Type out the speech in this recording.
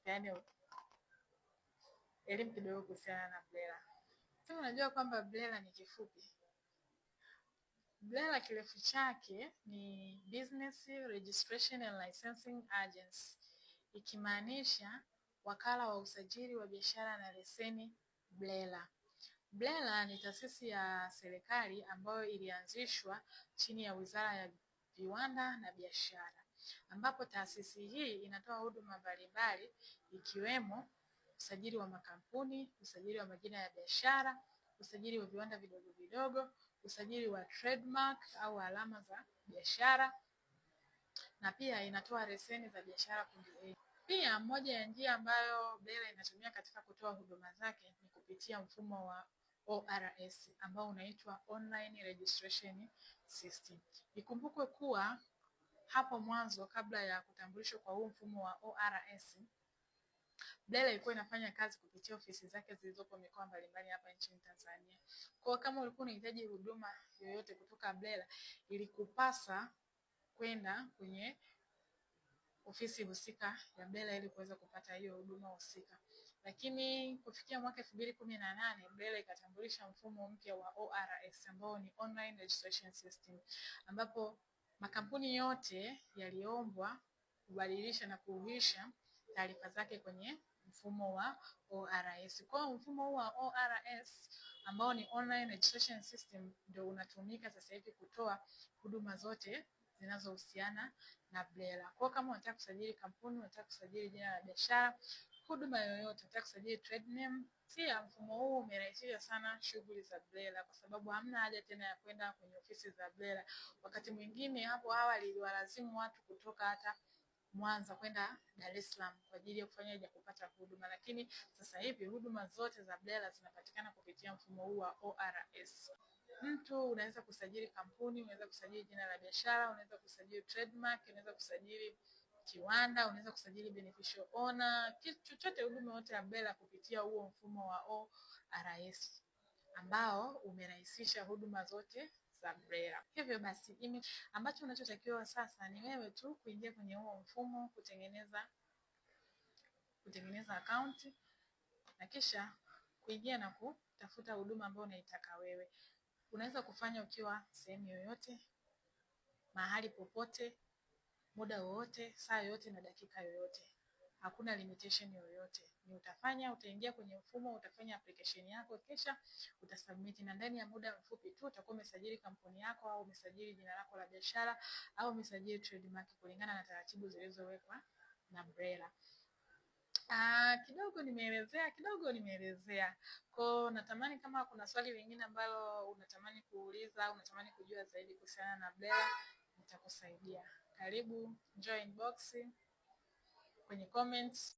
Yaani elimu kidogo kuhusiana na BRELA. Sasa unajua kwamba BRELA ni kifupi. BRELA kirefu chake ni Business Registration and Licensing Agency, ikimaanisha wakala wa usajili wa biashara na leseni BRELA. BRELA ni taasisi ya serikali ambayo ilianzishwa chini ya Wizara ya Viwanda na Biashara, ambapo taasisi hii inatoa huduma mbalimbali ikiwemo usajili wa makampuni, usajili wa majina ya biashara, usajili wa viwanda vidogo vidogo, usajili wa trademark au alama za biashara, na pia inatoa leseni za biashara kundi A. Pia moja ya njia ambayo BRELA inatumia katika kutoa huduma zake ni kupitia mfumo wa ORS ambao unaitwa Online Registration System. Ikumbukwe kuwa hapo mwanzo, kabla ya kutambulishwa kwa huu mfumo wa ORS, BRELA ilikuwa inafanya kazi kupitia ofisi zake zilizopo mikoa mbalimbali hapa nchini Tanzania. Kwa kama ulikuwa unahitaji huduma yoyote kutoka BRELA, ilikupasa kwenda kwenye ofisi husika ya BRELA ili kuweza kupata hiyo huduma husika. Lakini kufikia mwaka 2018 BRELA ikatambulisha mfumo mpya wa ORS ambao ni Online Registration System, ambapo makampuni yote yaliombwa kubadilisha na kuhuisha taarifa zake kwenye mfumo wa ORS. Kwa mfumo huu wa ORS ambao ni Online Registration System ndio unatumika sasa hivi kutoa huduma zote zinazohusiana na BRELA. Kwa kama unataka kusajili kampuni, unataka kusajili jina la biashara, huduma yoyote, unataka kusajili trade name, pia mfumo huu umerahisisha sana shughuli za BRELA kwa sababu hamna haja tena ya kwenda kwenye ofisi za BRELA. Wakati mwingine hapo awali iliwalazimu watu kutoka hata Mwanza kwenda Dar es Salaam kwa ajili ya kufanya kupata huduma, lakini sasa hivi huduma zote za BRELA zinapatikana kupitia mfumo huu wa ORS. Mtu unaweza kusajili kampuni, unaweza kusajili jina la biashara, unaweza kusajili trademark, unaweza kusajili kiwanda, unaweza kusajili beneficial owner, kitu chochote, huduma yote ya BRELA kupitia huo mfumo wa ORS ambao umerahisisha huduma zote za BRELA. Hivyo basi, ambacho unachotakiwa sasa ni wewe tu kuingia kwenye huo mfumo, kutengeneza account na kisha kuingia na kutafuta huduma ambayo unaitaka wewe. Unaweza kufanya ukiwa sehemu yoyote, mahali popote, muda wowote, saa yoyote na dakika yoyote. Hakuna limitation yoyote. Ni utaingia kwenye mfumo, utafanya application yako, kisha utasubmit, na ndani ya muda mfupi tu utakuwa umesajili kampuni yako au umesajili jina lako la biashara au umesajili trademark kulingana na taratibu zilizowekwa na BRELA. Kidogo nimeelezea. Kwa natamani kama kuna swali lingine ambalo unatamani kuuliza, unatamani kujua zaidi kuhusiana na BRELA, nitakusaidia. Karibu, join box kwenye comments.